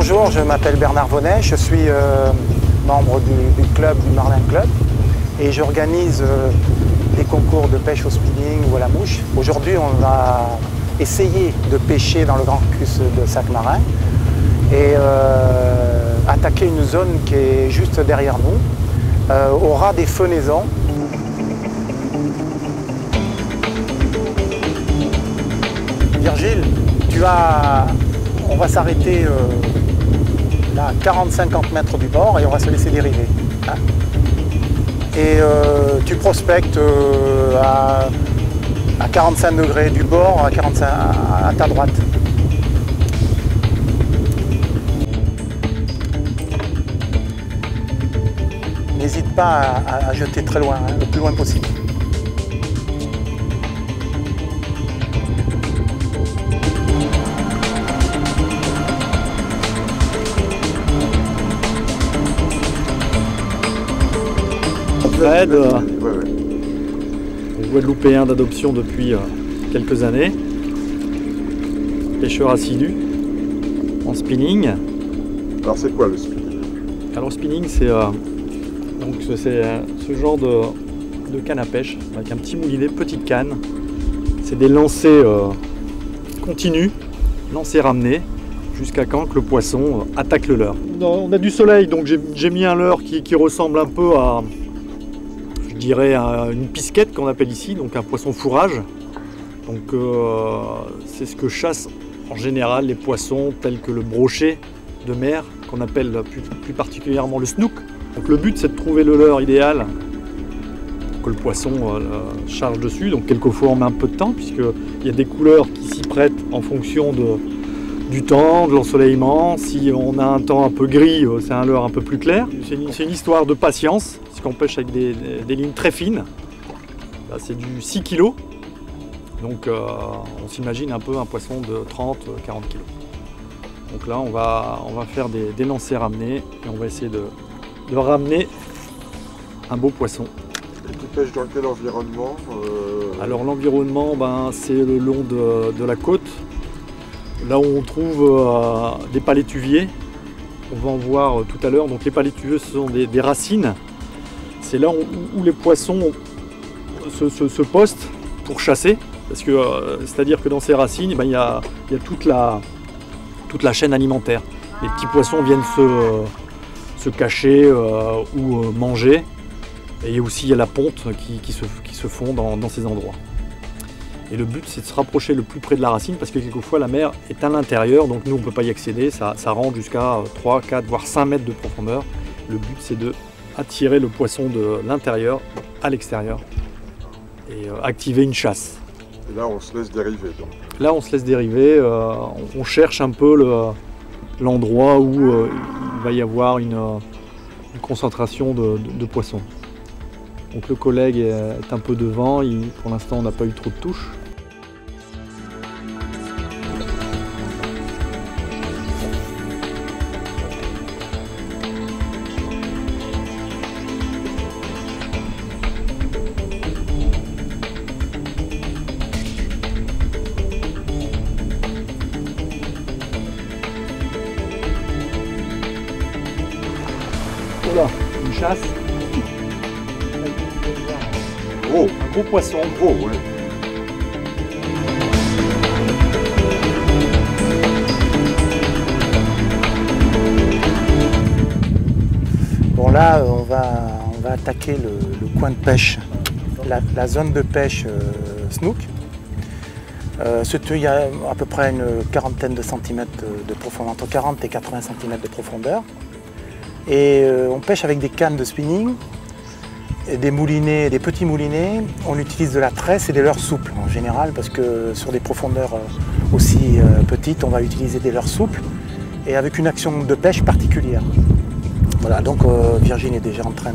Bonjour, je m'appelle Bernard Vonnet, je suis membre du club, du Marlin Club, et j'organise des concours de pêche au spinning ou à la mouche. Aujourd'hui, on va essayer de pêcher dans le Grand Cus de Sac-Marin et attaquer une zone qui est juste derrière nous, au ras des fenaisons. Virgile, on va s'arrêter là, à 40-50 mètres du bord et on va se laisser dériver. Hein. Et tu prospectes à 45 degrés du bord, à ta droite. N'hésite pas à jeter très loin, hein, le plus loin possible. Fred, Guadeloupéen d'adoption depuis quelques années, pêcheur assidu en spinning. Alors c'est quoi le spinning? Alors le spinning c'est ce genre de canne à pêche avec un petit moulinet, petite canne. C'est des lancers continus, lancers ramenés jusqu'à quand que le poisson attaque le leurre. On a du soleil, donc j'ai mis un leurre qui ressemble un peu à, je dirais, une pisquette qu'on appelle ici, donc un poisson fourrage. Donc c'est ce que chassent en général les poissons tels que le brochet de mer, qu'on appelle plus particulièrement le snook. Donc le but c'est de trouver le leurre idéal pour que le poisson charge dessus. Donc quelquefois on met un peu de temps puisqu'il y a des couleurs qui s'y prêtent en fonction du temps, de l'ensoleillement. Si on a un temps un peu gris, c'est un leurre un peu plus clair. C'est une histoire de patience, puisqu'on pêche avec des lignes très fines. Là, c'est du 6 kg. Donc on s'imagine un peu un poisson de 30-40 kg. Donc là, on va faire des lancers ramenés et on va essayer de ramener un beau poisson. Et tu pêches dans quel environnement? Alors l'environnement, c'est le long de la côte. Là où on trouve des palétuviers, on va en voir tout à l'heure. Donc les palétuviers, ce sont des racines. C'est là où les poissons se postent pour chasser. Parce que c'est-à-dire que dans ces racines, il y a toute la chaîne alimentaire. Les petits poissons viennent se cacher ou manger. Et aussi il y a la ponte qui se fond dans ces endroits. Et le but, c'est de se rapprocher le plus près de la racine parce que quelquefois la mer est à l'intérieur, donc nous on ne peut pas y accéder, ça rentre jusqu'à 3, 4, voire 5 mètres de profondeur. Le but, c'est de attirer le poisson de l'intérieur à l'extérieur et activer une chasse. Et là, on se laisse dériver donc. Là, on se laisse dériver, on cherche un peu l'endroit où il va y avoir une concentration de poissons. Donc le collègue est un peu devant, pour l'instant on n'a pas eu trop de touches. Voilà, une chasse. Gros. Un gros poisson. Gros, ouais. Bon là, on va attaquer le coin de pêche, la zone de pêche snook. Il y a à peu près une quarantaine de centimètres de profondeur, entre 40 et 80 cm de profondeur. Et on pêche avec des cannes de spinning, et des moulinets, des petits moulinets. On utilise de la tresse et des leurres souples en général, parce que sur des profondeurs aussi petites, on va utiliser des leurres souples et avec une action de pêche particulière. Voilà, donc Virginie est déjà en train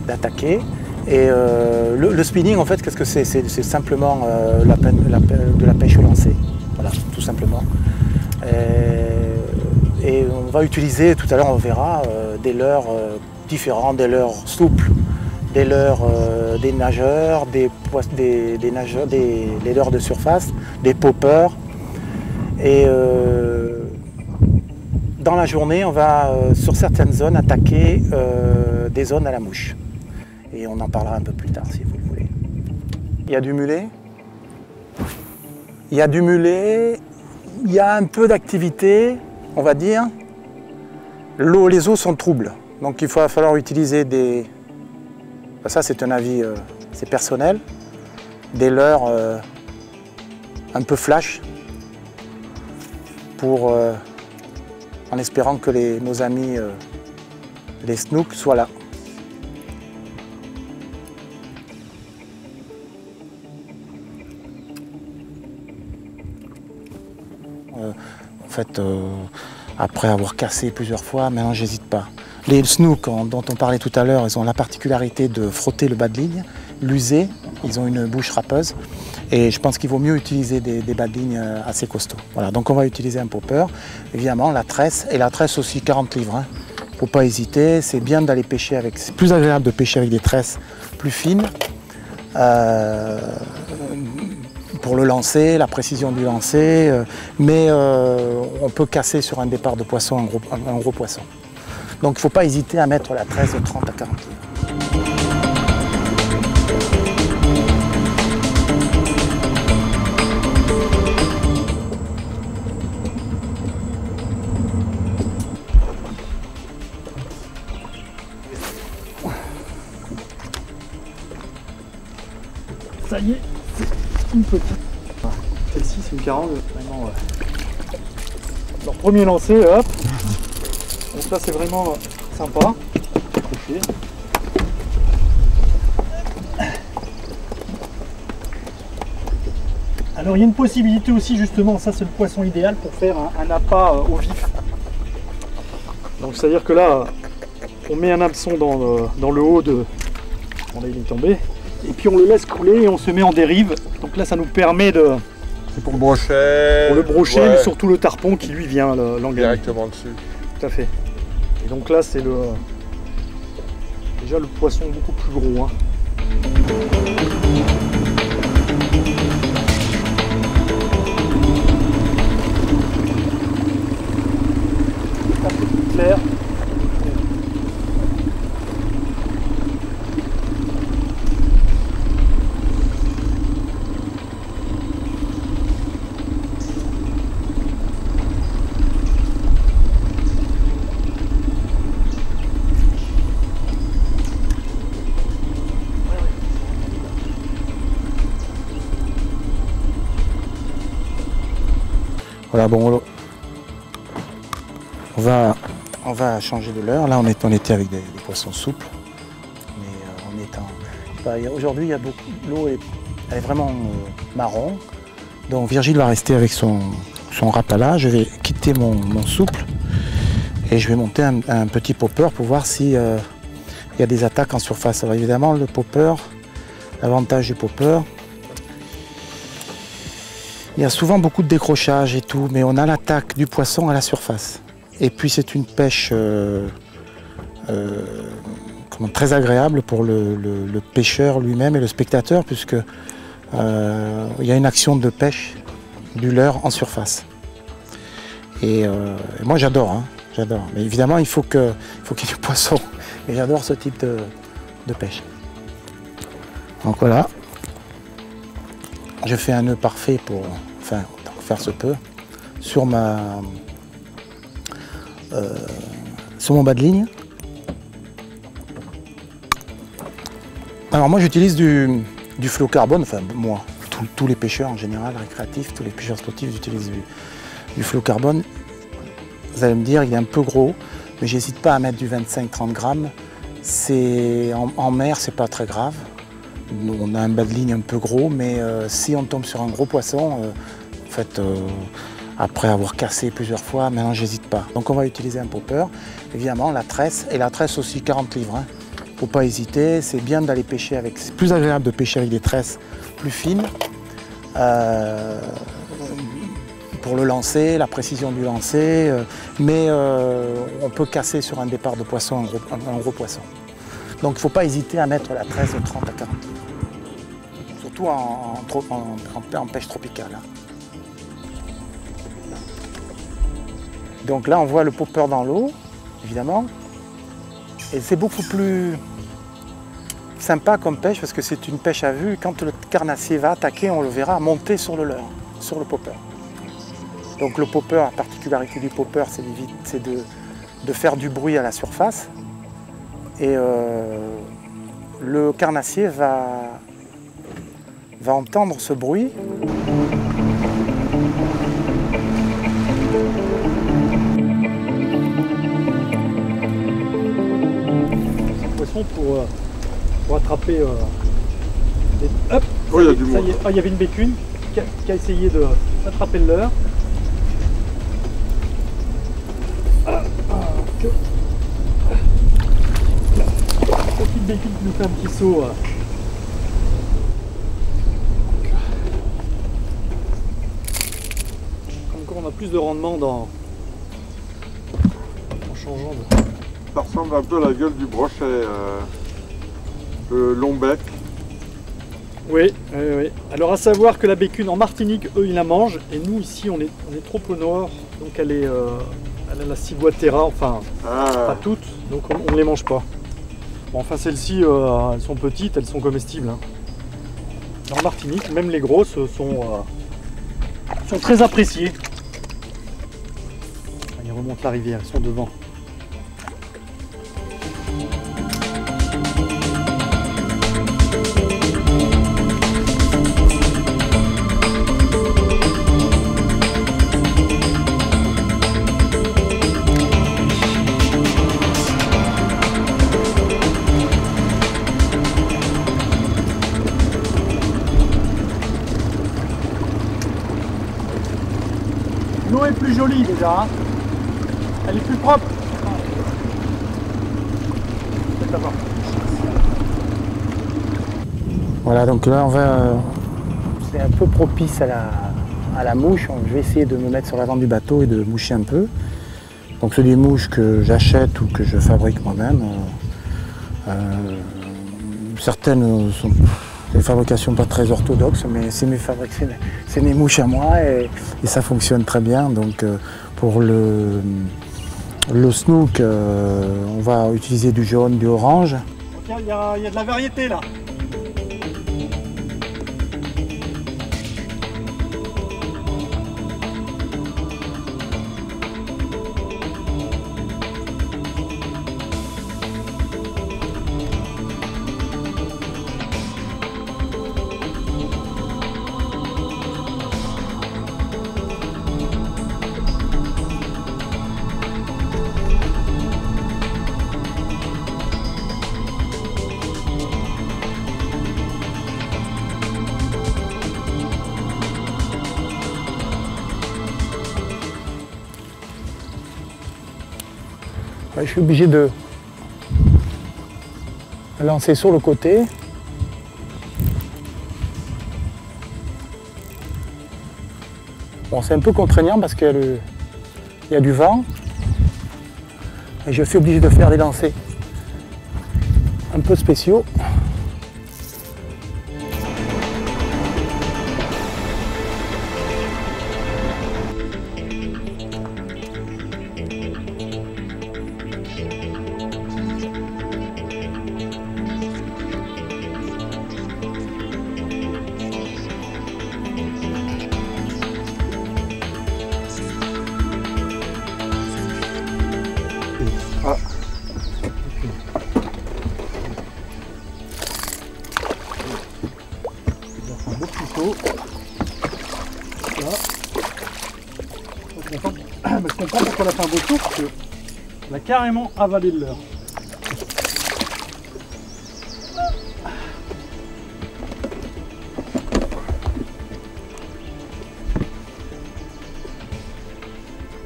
d'attaquer. Et le spinning, en fait, qu'est-ce que c'est? C'est simplement de la pêche au lancer. Voilà, tout simplement. Et on va utiliser, tout à l'heure on verra, des leurres différents, des leurres souples, des leurres des nageurs, des leurres de surface, des poppers. Et dans la journée, on va sur certaines zones attaquer des zones à la mouche. Et on en parlera un peu plus tard si vous le voulez. Il y a du mulet. Il y a du mulet. Il y a un peu d'activité, on va dire. Les eaux sont troubles. Donc il va falloir utiliser des... Ça c'est un avis, c'est personnel. Des leurres un peu flash. Pour, en espérant que nos amis, les snooks, soient là. En fait, après avoir cassé plusieurs fois, maintenant j'hésite pas. Les snooks dont on parlait tout à l'heure, ils ont la particularité de frotter le bas de ligne, l'user, ils ont une bouche râpeuse. Et je pense qu'il vaut mieux utiliser des bas de ligne assez costauds. Voilà, donc on va utiliser un popper, évidemment la tresse, et la tresse aussi 40 livres. Hein. Faut pas hésiter, c'est bien d'aller pêcher avec, c'est plus agréable de pêcher avec des tresses plus fines. Pour le lancer, la précision du lancer, mais on peut casser sur un départ de poisson un gros poisson. Donc il ne faut pas hésiter à mettre la tresse de 30 à 40 livres. Ça y est, c'est une petite. Celle-ci, c'est une 40, vraiment. Leur premier lancer, hop. Donc là, c'est vraiment sympa. Accroché. Alors, il y a une possibilité aussi, justement, ça, c'est le poisson idéal pour faire un appât au vif. Donc, c'est-à-dire que là, on met un hameçon dans le haut de. Bon, là, il est tombé. Et puis on le laisse couler et on se met en dérive. Donc là ça nous permet de... C'est pour le brochet. Pour le brochet, ouais. Mais surtout le tarpon qui lui vient l'engager. Directement dessus. Tout à fait. Et donc là c'est déjà le poisson beaucoup plus gros. Hein. Là c'est plus clair. Voilà, bon, on va changer de leurre. Là, on était avec des poissons souples. Mais aujourd'hui, il y a beaucoup. L'eau elle est vraiment marron. Donc Virgile va rester avec son rapala. Je vais quitter mon souple et je vais monter un petit popper pour voir s'il y a des attaques en surface. Alors évidemment, le popper, l'avantage du popper, il y a souvent beaucoup de décrochage et tout, mais on a l'attaque du poisson à la surface. Et puis c'est une pêche très agréable pour le pêcheur lui-même et le spectateur, puisque il y a une action de pêche du leurre en surface. Et moi j'adore, hein, j'adore. Mais évidemment il faut qu'il y ait du poisson. Et j'adore ce type de pêche. Donc voilà. Je fais un nœud parfait pour faire ce peu sur mon bas de ligne. Alors moi j'utilise du fluocarbone, enfin moi, tous les pêcheurs en général, récréatifs, tous les pêcheurs sportifs utilisent du fluocarbone. Vous allez me dire, il est un peu gros, mais j'hésite pas à mettre du 25-30 grammes. En mer, c'est pas très grave. On a un bas de ligne un peu gros, mais si on tombe sur un gros poisson, en fait, après avoir cassé plusieurs fois, maintenant j'hésite pas. Donc on va utiliser un popper, évidemment la tresse, et la tresse aussi 40 livres. Hein. Faut pas hésiter, c'est bien d'aller pêcher avec. C'est plus agréable de pêcher avec des tresses plus fines. Pour le lancer, la précision du lancer, mais on peut casser sur un départ de poisson un gros poisson. Donc il ne faut pas hésiter à mettre la tresse de 30 à 40 livres. Surtout en pêche tropicale. Hein. Donc là on voit le popper dans l'eau, évidemment. Et c'est beaucoup plus sympa comme pêche parce que c'est une pêche à vue. Quand le carnassier va attaquer, on le verra monter sur le leurre, sur le popper. Donc le popper, la particularité du popper, c'est de faire du bruit à la surface. Et le carnassier va entendre ce bruit. Cette poisson pour attraper des... Hop, Oh, il y a du monde. Ah, il y avait une bécune qui a essayé d'attraper le leurre. Petite bécune qui nous fait un petit saut. Comme quoi on a plus de rendement en changeant de... Ça ressemble un peu à la gueule du brochet, le long bec. Oui, oui, oui. Alors à savoir que la bécune en Martinique, eux ils la mangent, et nous ici on est trop au nord, donc elle a la ciguatera, enfin pas toutes, donc on ne les mange pas. Bon, enfin celles-ci, elles sont petites, elles sont comestibles. Hein. En Martinique, même les grosses sont très appréciées. Ils remontent la rivière, ils sont devant. L'eau est plus jolie déjà, hein. Elle est plus propre. Voilà, donc là c'est un peu propice à la mouche. Je vais essayer de me mettre sur l'avant du bateau et de moucher un peu. Donc c'est des mouches que j'achète ou que je fabrique moi-même. Certaines sont des fabrications pas très orthodoxes, mais c'est mes mouches à moi et ça fonctionne très bien. Donc pour le snook, on va utiliser du jaune, du orange. Il y a de la variété là. Je suis obligé de lancer sur le côté. Bon, c'est un peu contraignant parce qu'il y a du vent. Et je suis obligé de faire des lancers un peu spéciaux. Un beau petit saut. Là. Je comprends pourquoi elle a fait un beau saut, parce qu'elle a carrément avalé le leurre.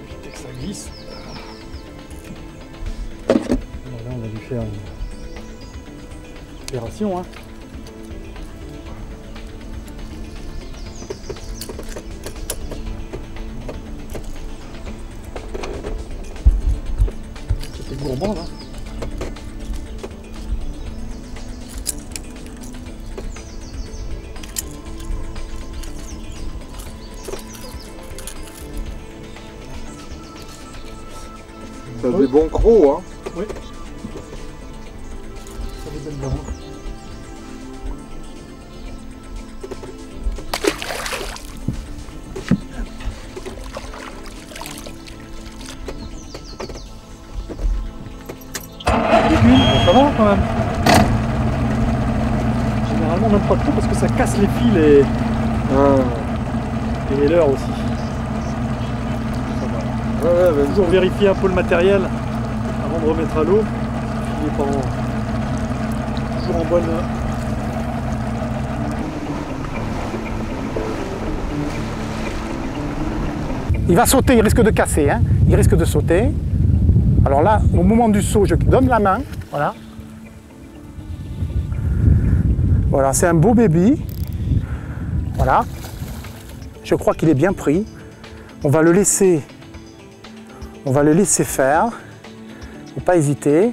Éviter que ça glisse. Alors là, on va lui faire une opération. Hein. Gourmand là. T'as des bons crocs, hein. Oui. Ça les aime bien. Ça va quand même. Généralement on n'aime pas trop parce que ça casse les fils et les leurres aussi. Ouais, Toujours vérifier un peu le matériel avant de remettre à l'eau. Il est pas toujours en bonne. Il va sauter, il risque de casser, hein. Il risque de sauter. Alors là, au moment du saut, je donne la main, voilà. Voilà, c'est un beau baby. Voilà. Je crois qu'il est bien pris. On va le laisser faire. Il ne faut pas hésiter.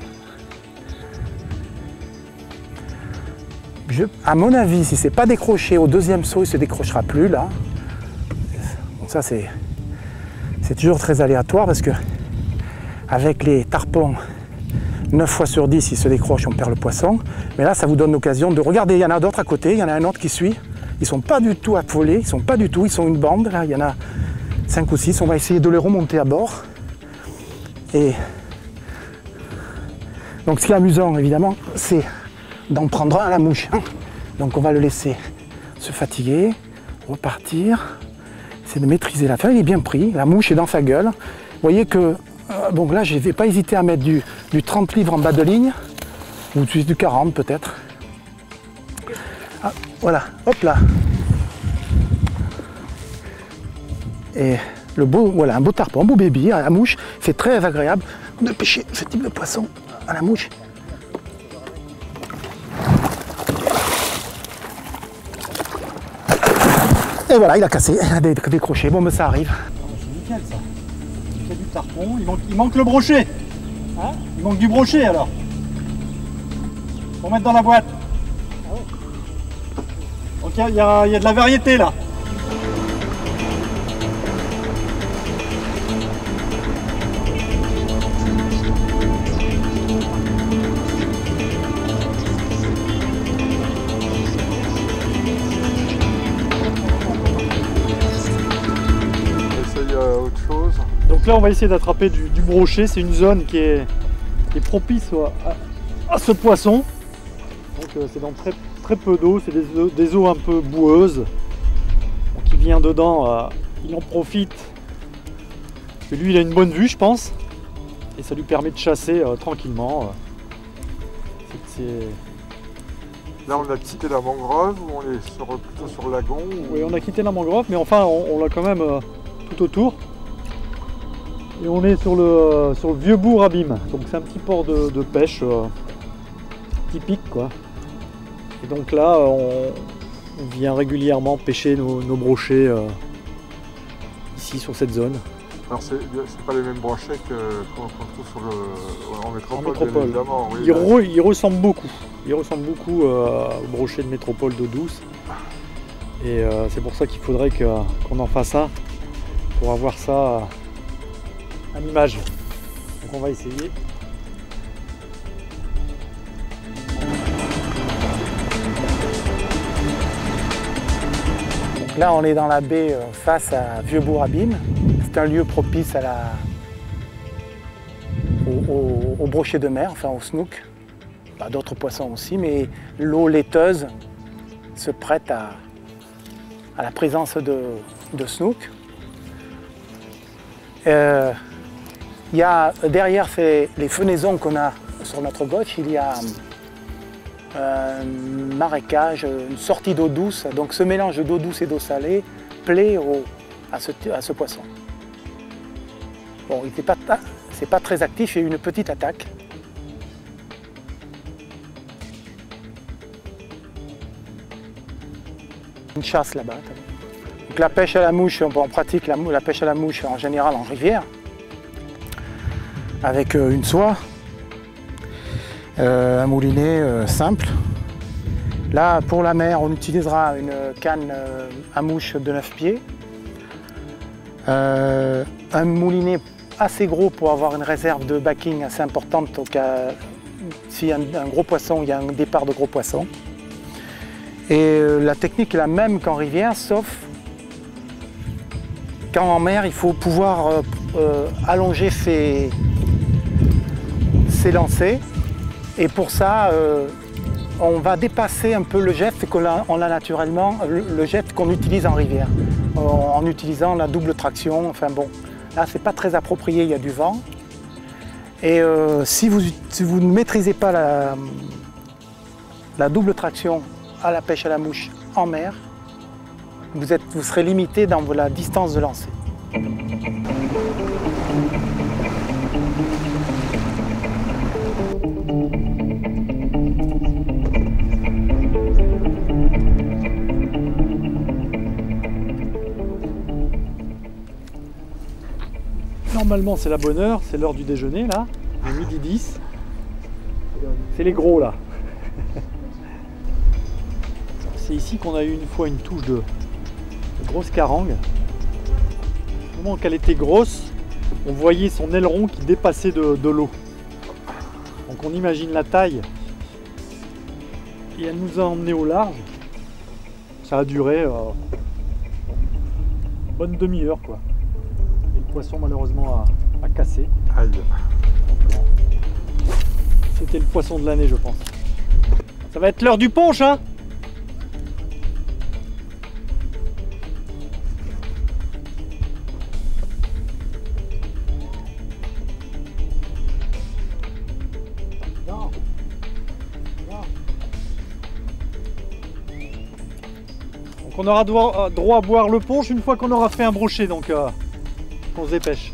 À mon avis, si ce n'est pas décroché au deuxième saut, il ne se décrochera plus là. Donc ça, c'est toujours très aléatoire parce que avec les tarpons, 9 fois sur 10, il se décroche, on perd le poisson. Mais là, ça vous donne l'occasion de regarder. Il y en a d'autres à côté, il y en a un autre qui suit. Ils ne sont pas du tout affolés, ils sont une bande. Là, il y en a 5 ou 6. On va essayer de les remonter à bord. Et donc, ce qui est amusant, évidemment, c'est d'en prendre un à la mouche. Hein. Donc, on va le laisser se fatiguer, repartir. C'est de maîtriser la fin. Il est bien pris. La mouche est dans sa gueule. Vous voyez que donc là, je ne vais pas hésiter à mettre du 30 livres en bas de ligne, ou du 40 peut-être. Ah, voilà, hop là. Et voilà, un beau tarpon, un beau baby à la mouche. C'est très agréable de pêcher ce type de poisson à la mouche. Et voilà, il a cassé, il a décroché. Bon, mais ça arrive. C'est nickel ça. Il y a du tarpon, il manque le brochet. Hein, il manque du brochet alors. Pour mettre dans la boîte. Donc il y a de la variété là. Autre chose. Donc là on va essayer d'attraper du brochet, c'est une zone qui est propice à ce poisson. Donc c'est dans très peu d'eau, c'est des eaux un peu boueuses. Donc il vient dedans, il en profite. Parce que lui il a une bonne vue je pense. Et ça lui permet de chasser tranquillement. Là on a quitté la mangrove ou on est plutôt sur le lagon Oui, on a quitté la mangrove, mais enfin on l'a quand même tout autour. Et on est sur le vieux bourg Abîme. Donc c'est un petit port de pêche typique quoi. Et donc là on vient régulièrement pêcher nos brochets ici sur cette zone. Alors c'est pas les mêmes brochets qu'on trouve en métropole, évidemment. Oui, ils ressemblent beaucoup. Ils ressemblent beaucoup aux brochets de métropole d'eau douce. Et c'est pour ça qu'il faudrait qu'on en fasse un pour avoir ça à l'image. Donc on va essayer. Donc là on est dans la baie face à Vieux-Bourg Abîme. C'est un lieu propice au brochet de mer, enfin au snook. D'autres poissons aussi, mais l'eau laiteuse se prête à la présence de snook. Il y a derrière les fenaisons qu'on a sur notre gauche, il y a un marécage, une sortie d'eau douce. Donc ce mélange d'eau douce et d'eau salée plaît à ce poisson. Bon, c'est pas très actif, il y a eu une petite attaque. Une chasse là-bas. Donc la pêche à la mouche, on pratique la pêche à la mouche en général en rivière, avec une soie, un moulinet simple. Là, pour la mer, on utilisera une canne à mouche de 9 pieds, un moulinet assez gros pour avoir une réserve de backing assez importante au cas s'il y a un gros poisson, il y a un départ de gros poisson. Et la technique est la même qu'en rivière, sauf qu'en mer, il faut pouvoir allonger ses lancers. Et pour ça, on va dépasser un peu le jet qu'on a naturellement, le jet qu'on utilise en rivière, en utilisant la double traction. Enfin bon, là, c'est pas très approprié, il y a du vent. Et si vous ne maîtrisez pas la double traction à la pêche à la mouche en mer, vous serez limité dans la distance de lancer. Normalement c'est la bonne heure, c'est l'heure du déjeuner là, il est midi 10. C'est les gros là. C'est ici qu'on a eu une fois une touche de grosse carangue. Au moment qu'elle était grosse, on voyait son aileron qui dépassait de l'eau. Donc on imagine la taille. Et elle nous a emmenés au large. Ça a duré une bonne demi-heure quoi. Et le poisson malheureusement a cassé. Aïe. C'était le poisson de l'année je pense. Ça va être l'heure du punch hein. On aura droit à boire le punch une fois qu'on aura fait un brochet, donc on se dépêche.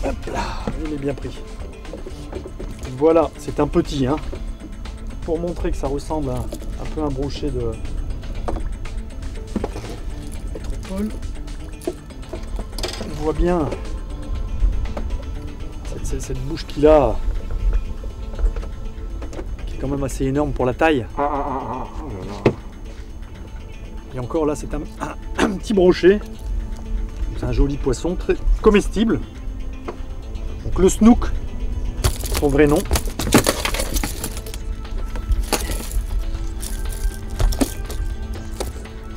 Hop là, il est bien pris. Voilà, c'est un petit, hein. Pour montrer que ça ressemble à un peu un brochet de métropole. On voit bien cette bouche qu'il a, qui est quand même assez énorme pour la taille. Oh là là. Et encore là, c'est un petit brochet. C'est un joli poisson, très comestible. Donc le snook, son vrai nom.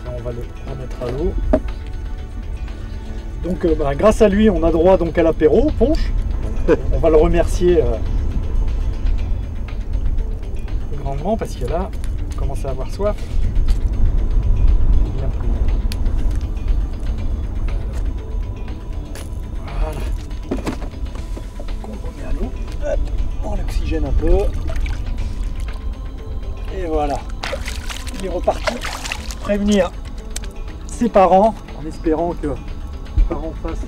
On va le remettre à l'eau. Donc grâce à lui on a droit donc à l'apéro au punch. On va le remercier grandement parce que là on commence à avoir soif. Bien pris. Voilà. On remet à l'eau. Hop, on l'oxygène un peu. Et voilà. Il est reparti. Prévenir ses parents en espérant que les parents fassent